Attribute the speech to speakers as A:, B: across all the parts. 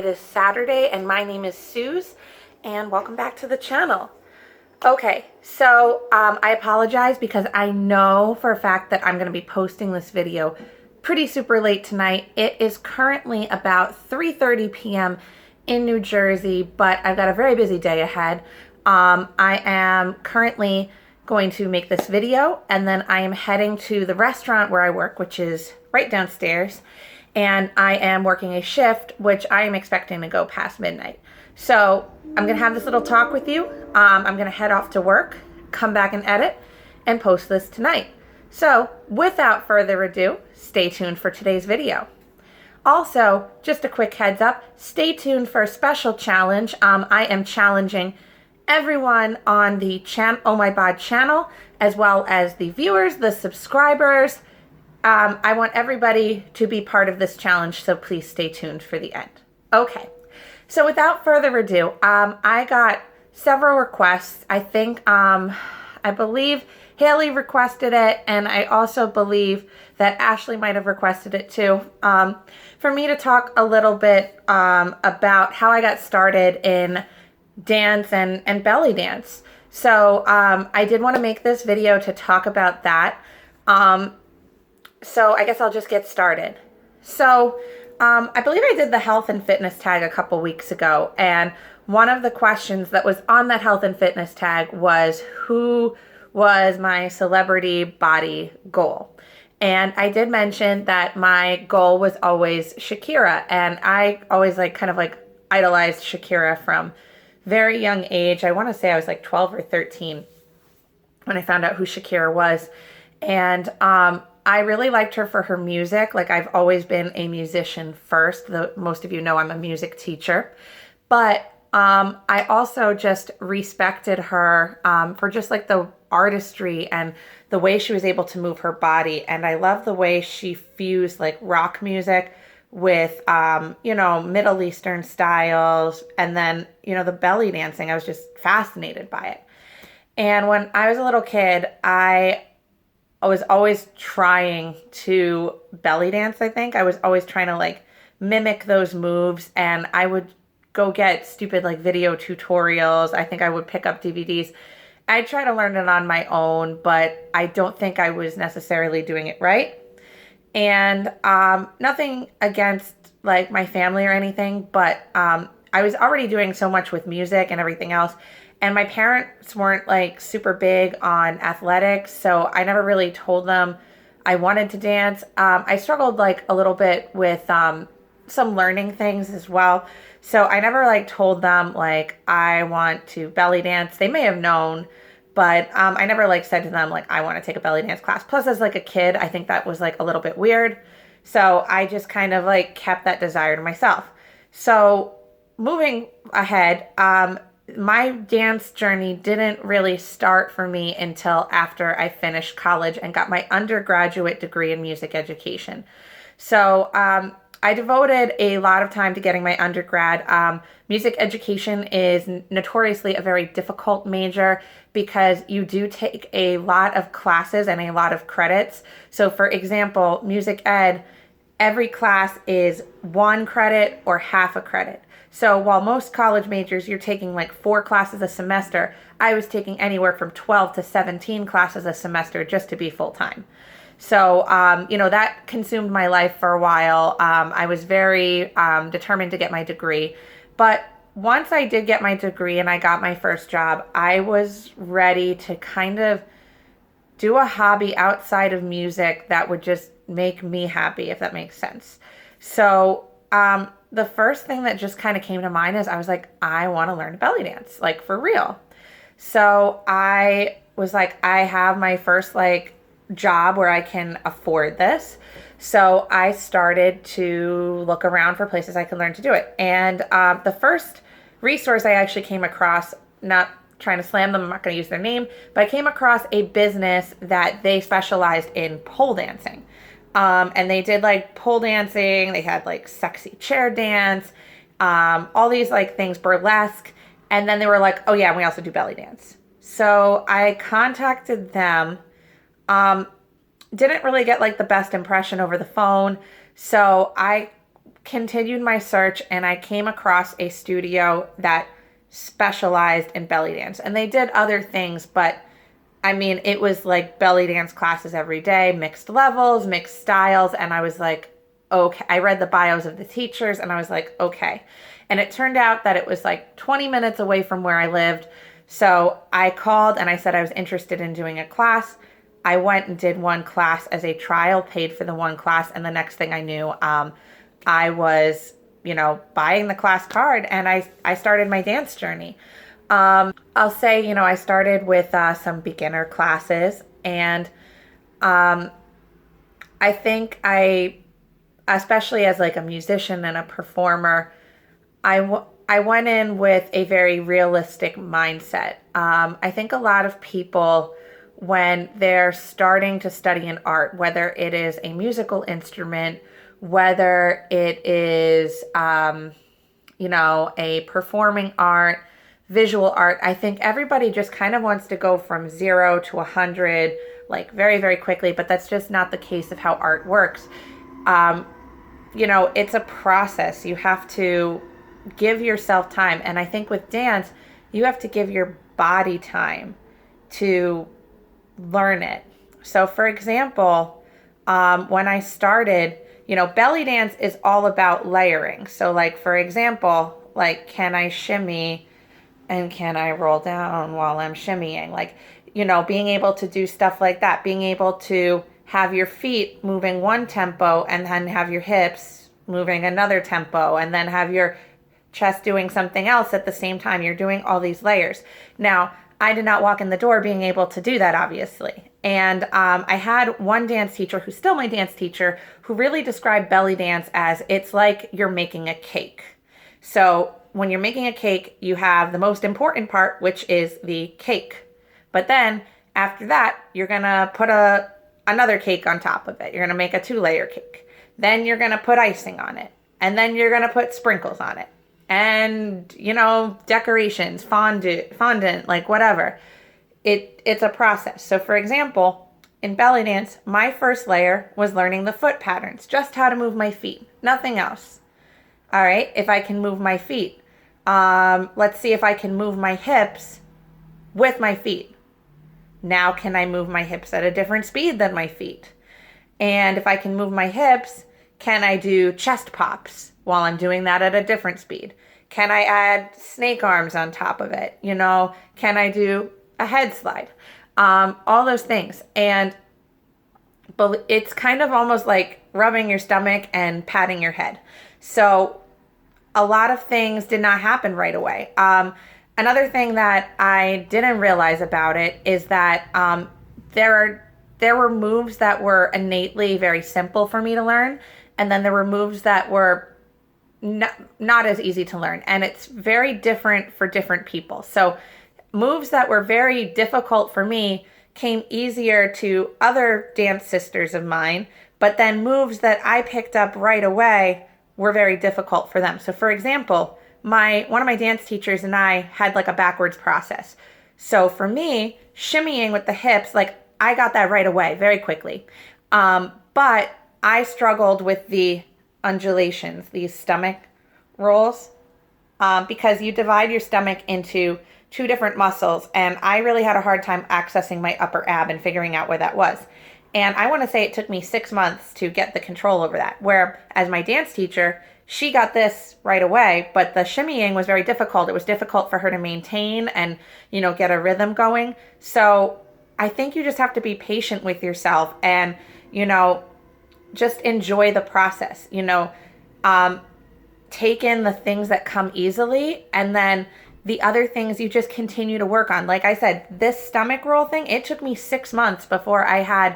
A: It is Saturday and my name is Suze and welcome back to the channel. Okay, so I apologize because I know for a fact that I'm going to be posting this video pretty super late tonight. It is currently about 3:30 p.m. in New Jersey, but I've got a very busy day ahead. I am currently going to make this video and then I am heading to the restaurant where I work, which is right downstairs. And I am working a shift, which I am expecting to go past midnight. So I'm gonna have this little talk with you. I'm gonna head off to work, come back and edit, and post this tonight. So without further ado, stay tuned for today's video. Also, just a quick heads up, stay tuned for a special challenge. I am challenging everyone on the Oh My Bod channel, as well as the viewers, the subscribers. I want everybody to be part of this challenge, so please stay tuned for the end. Okay, so without further ado, I got several requests. I believe Haley requested it, and I also believe that Ashley might have requested it too, for me to talk a little bit about how I got started in dance and belly dance. So I did want to make this video to talk about that. So I guess I'll just get started. So I believe I did the health and fitness tag a couple weeks ago, and one of the questions that was on that health and fitness tag was who was my celebrity body goal. And I did mention that my goal was always Shakira, and I always kind of idolized Shakira from very young age. I want to say I was like 12 or 13 when I found out who Shakira was. And I really liked her for her music. Like, I've always been a musician first. Most of you know I'm a music teacher. But I also just respected her for just like the artistry and the way she was able to move her body. And I love the way she fused like rock music with, Middle Eastern styles. And then, the belly dancing. I was just fascinated by it. And when I was a little kid, I was always trying to belly dance, I think. I was always trying to mimic those moves, and I would go get stupid video tutorials. I think I would pick up DVDs. I try to learn it on my own, but I don't think I was necessarily doing it right. And nothing against my family or anything, but I was already doing so much with music and everything else. And my parents weren't super big on athletics, so I never really told them I wanted to dance. I struggled a little bit with some learning things as well. So I never told them I want to belly dance. They may have known, but I never said to them I want to take a belly dance class. Plus, as a kid, I think that was a little bit weird. So I just kind of kept that desire to myself. So moving ahead, my dance journey didn't really start for me until after I finished college and got my undergraduate degree in music education. So I devoted a lot of time to getting my undergrad. Music education is notoriously a very difficult major because you do take a lot of classes and a lot of credits. So for example, music ed, every class is 1 credit or half a credit. So while most college majors, you're taking 4 classes a semester, I was taking anywhere from 12 to 17 classes a semester just to be full-time. So, that consumed my life for a while. I was very determined to get my degree. But once I did get my degree and I got my first job, I was ready to kind of do a hobby outside of music that would just make me happy, if that makes sense. So, the first thing that just kind of came to mind is I was I want to learn belly dance, for real. So I was I have my first job where I can afford this. So I started to look around for places I could learn to do it. And the first resource I actually came across, not trying to slam them, I'm not going to use their name, but I came across a business that they specialized in pole dancing. And they did pole dancing, they had sexy chair dance, all these things, burlesque. And then they were oh yeah, and we also do belly dance. So I contacted them, didn't really get the best impression over the phone. So I continued my search and I came across a studio that specialized in belly dance. And they did other things, but I mean, it was like belly dance classes every day, mixed levels, mixed styles. And I was like, okay. I read the bios of the teachers and I was like, okay. And it turned out that it was like 20 minutes away from where I lived. So I called and I said I was interested in doing a class. I went and did one class as a trial, paid for the one class. And the next thing I knew, I was, buying the class card and I started my dance journey. I'll say, I started with some beginner classes and I think especially as like a musician and a performer, I went in with a very realistic mindset. I think a lot of people, when they're starting to study an art, whether it is a musical instrument, whether it is, a performing art, visual art, I think everybody just kind of wants to go from 0 to 100, like very, very quickly, but that's just not the case of how art works. It's a process. You have to give yourself time. And I think with dance, you have to give your body time to learn it. So for example, when I started, belly dance is all about layering. So like, for example, like, can I shimmy and can I roll down while I'm shimmying? Like, being able to do stuff like that, being able to have your feet moving one tempo and then have your hips moving another tempo and then have your chest doing something else at the same time. You're doing all these layers. Now, I did not walk in the door being able to do that, obviously. And I had one dance teacher, who's still my dance teacher, who really described belly dance as it's like you're making a cake. So when you're making a cake, you have the most important part, which is the cake. But then after that, you're going to put another cake on top of it. You're going to make a 2-layer cake. Then you're going to put icing on it. And then you're going to put sprinkles on it. And, decorations, fondant, like whatever. It's a process. So for example, in belly dance, my first layer was learning the foot patterns, just how to move my feet, nothing else. All right, if I can move my feet, let's see if I can move my hips with my feet. Now can I move my hips at a different speed than my feet? And if I can move my hips, can I do chest pops while I'm doing that at a different speed? Can I add snake arms on top of it? Can I do a head slide? All those things. But it's kind of almost like rubbing your stomach and patting your head. So a lot of things did not happen right away. Another thing that I didn't realize about it is that there were moves that were innately very simple for me to learn. And then there were moves that were not as easy to learn. And it's very different for different people. So moves that were very difficult for me came easier to other dance sisters of mine. But then moves that I picked up right away were very difficult for them. So for example, one of my dance teachers and I had like a backwards process. So for me, shimmying with the hips, like I got that right away very quickly. But I struggled with the undulations, these stomach rolls, because you divide your stomach into 2 different muscles. And I really had a hard time accessing my upper ab and figuring out where that was. And I want to say it took me 6 months to get the control over that. Where as my dance teacher, she got this right away, but the shimmying was very difficult. It was difficult for her to maintain and, get a rhythm going. So I think you just have to be patient with yourself and, just enjoy the process, take in the things that come easily. And then the other things you just continue to work on. Like I said, this stomach roll thing, it took me 6 months before I had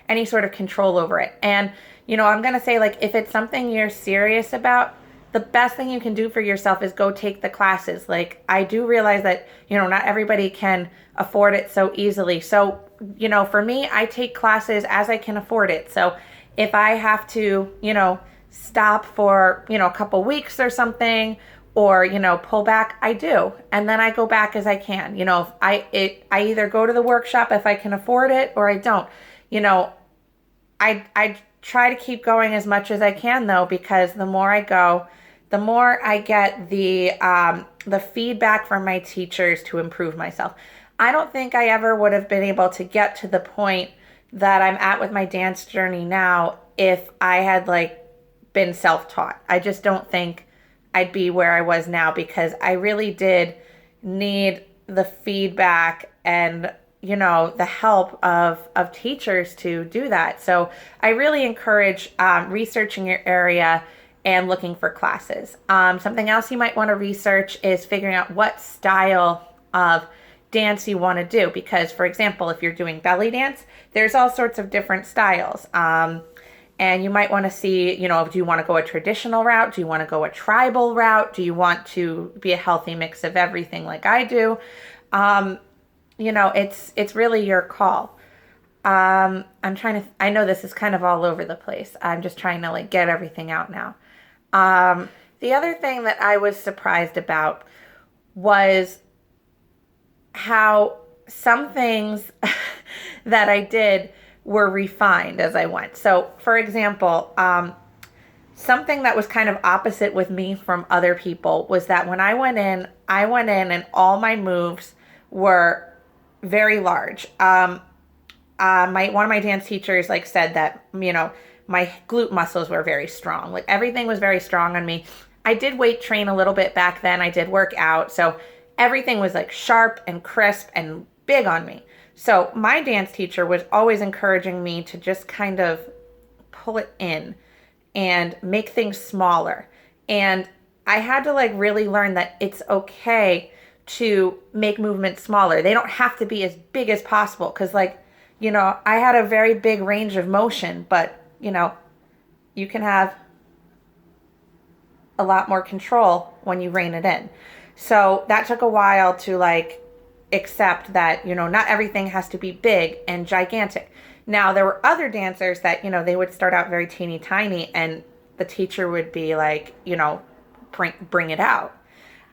A: any sort of control over it. And, I'm going to say, like, if it's something you're serious about, the best thing you can do for yourself is go take the classes. Like, I do realize that, not everybody can afford it so easily. So, for me, I take classes as I can afford it. So if I have to, stop for, a couple weeks or something, or, pull back, I do. And then I go back as I can. If I either go to the workshop if I can afford it or I don't. I try to keep going as much as I can though, because the more I go, the more I get the feedback from my teachers to improve myself. I don't think I ever would have been able to get to the point that I'm at with my dance journey now if I had like been self-taught. I just don't think I'd be where I was now, because I really did need the feedback and the help of teachers to do that. So I really encourage researching your area and looking for classes. Something else you might want to research is figuring out what style of dance you want to do, because for example, if you're doing belly dance, there's all sorts of different styles. And you might want to see, do you want to go a traditional route? Do you want to go a tribal route? Do you want to be a healthy mix of everything like I do? It's really your call. I know this is kind of all over the place. I'm just trying to like get everything out now. The other thing that I was surprised about was how some things that I did were refined as I went. So, for example, something that was kind of opposite with me from other people was that when I went in and all my moves were very large. One of my dance teachers like said that, my glute muscles were very strong. Like everything was very strong on me. I did weight train a little bit back then. I did work out. So everything was like sharp and crisp and big on me. So my dance teacher was always encouraging me to just kind of pull it in and make things smaller. And I had to like really learn that it's okay to make movements smaller. They don't have to be as big as possible, because I had a very big range of motion, but you can have a lot more control when you rein it in. So that took a while to like accept that, not everything has to be big and gigantic. Now, there were other dancers that, they would start out very teeny tiny and the teacher would be like, bring it out.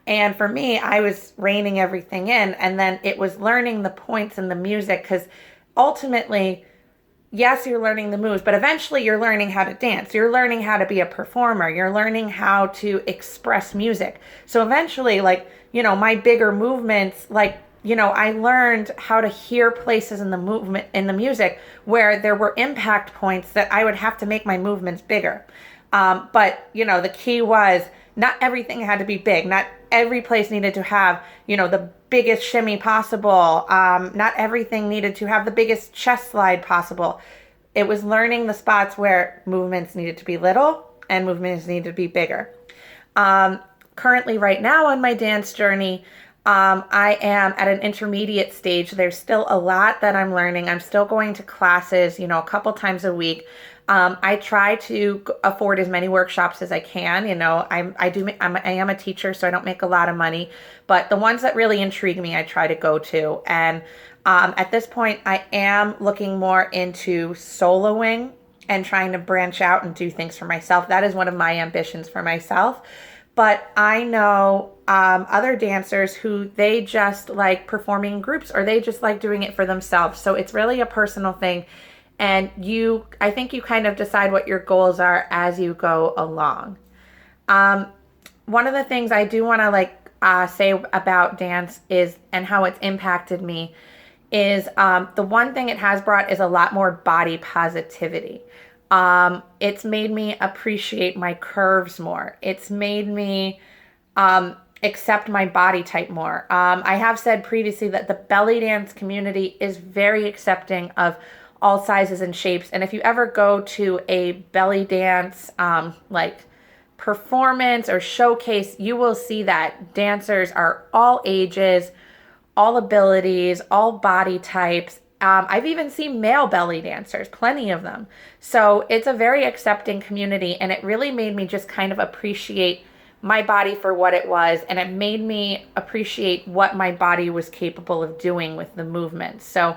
A: And for me, I was reining everything in, and then it was learning the points in the music, because ultimately, yes, you're learning the moves, but eventually you're learning how to dance. You're learning how to be a performer. You're learning how to express music. So eventually, my bigger movements, I learned how to hear places in the movement, in the music, where there were impact points that I would have to make my movements bigger. But the key was not everything had to be big. Not every place needed to have, the biggest shimmy possible. Not everything needed to have the biggest chest slide possible. It was learning the spots where movements needed to be little and movements needed to be bigger. Currently, right now on my dance journey, I am at an intermediate stage. There's still a lot that I'm learning. I'm still going to classes, a couple times a week. I try to afford as many workshops as I can. I am a teacher, so I don't make a lot of money, but the ones that really intrigue me, I try to go to. And at this point, I am looking more into soloing and trying to branch out and do things for myself. That is one of my ambitions for myself. But I know other dancers who they just like performing in groups, or they just like doing it for themselves. So it's really a personal thing. And I think you kind of decide what your goals are as you go along. One of the things I do want to say about dance is, and how it's impacted me, is the one thing it has brought is a lot more body positivity. It's made me appreciate my curves more. It's made me accept my body type more. I have said previously that the belly dance community is very accepting of all sizes and shapes. And if you ever go to a belly dance performance or showcase, you will see that dancers are all ages, all abilities, all body types. I've even seen male belly dancers, plenty of them. So it's a very accepting community, and it really made me just kind of appreciate my body for what it was, and it made me appreciate what my body was capable of doing with the movements. So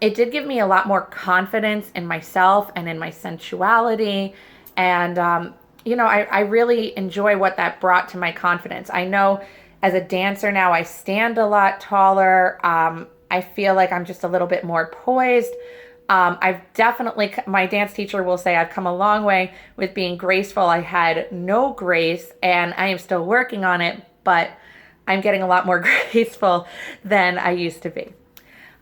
A: it did give me a lot more confidence in myself and in my sensuality. And, I really enjoy what that brought to my confidence. I know as a dancer now, I stand a lot taller. I feel like I'm just a little bit more poised. I've definitely, my dance teacher will say I've come a long way with being graceful. I had no grace and I am still working on it, but I'm getting a lot more graceful than I used to be.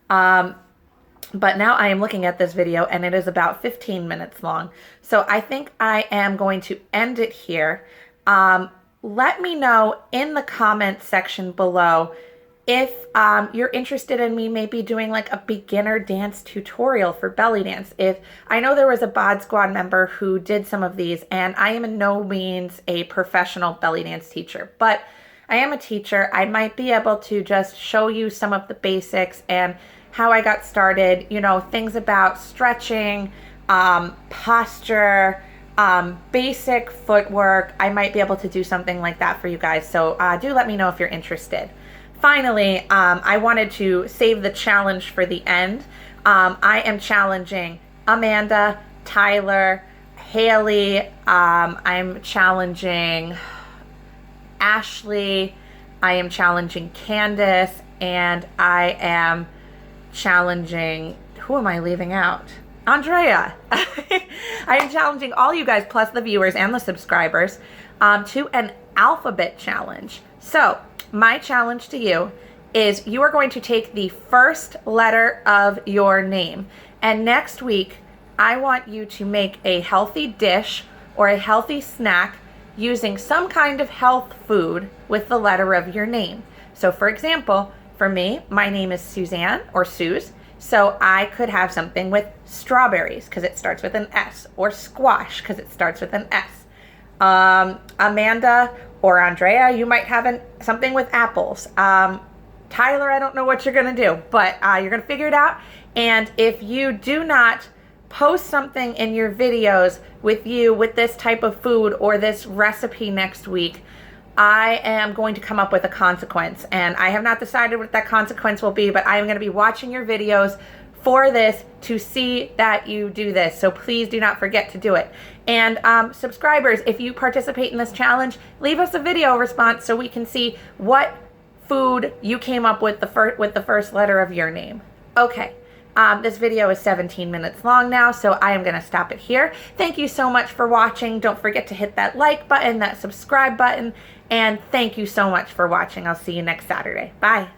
A: But now I am looking at this video and it is about 15 minutes long. So I think I am going to end it here. Let me know in the comment section below if you're interested in me maybe doing like a beginner dance tutorial for belly dance. If I know there was a Bod Squad member who did some of these, and I am in no means a professional belly dance teacher, but I am a teacher. I might be able to just show you some of the basics and how I got started, you know, things about stretching, posture, basic footwork. I might be able to do something like that for you guys. So do let me know if you're interested. Finally, I wanted to save the challenge for the end. I am challenging Amanda, Tyler, Haley. I'm challenging Ashley. I am challenging Candace. And I am challenging, who am I leaving out? Andrea. I am challenging all you guys, plus the viewers and the subscribers, to an alphabet challenge. So my challenge to you is you are going to take the first letter of your name. And next week, I want you to make a healthy dish or a healthy snack using some kind of health food with the letter of your name. So for example, for me, my name is Suzanne or Suze. So I could have something with strawberries because it starts with an S, or squash because it starts with an S. Amanda or Andrea, you might have something with apples. Tyler, I don't know what you're going to do, but you're going to figure it out. And if you do not post something in your videos with this type of food or this recipe next week, I am going to come up with a consequence. And I have not decided what that consequence will be, but I am going to be watching your videos for this to see that you do this. So please do not forget to do it. And subscribers, if you participate in this challenge, leave us a video response so we can see what food you came up with the first letter of your name. Okay. This video is 17 minutes long now, so I am going to stop it here. Thank you so much for watching. Don't forget to hit that like button, that subscribe button, and thank you so much for watching. I'll see you next Saturday. Bye.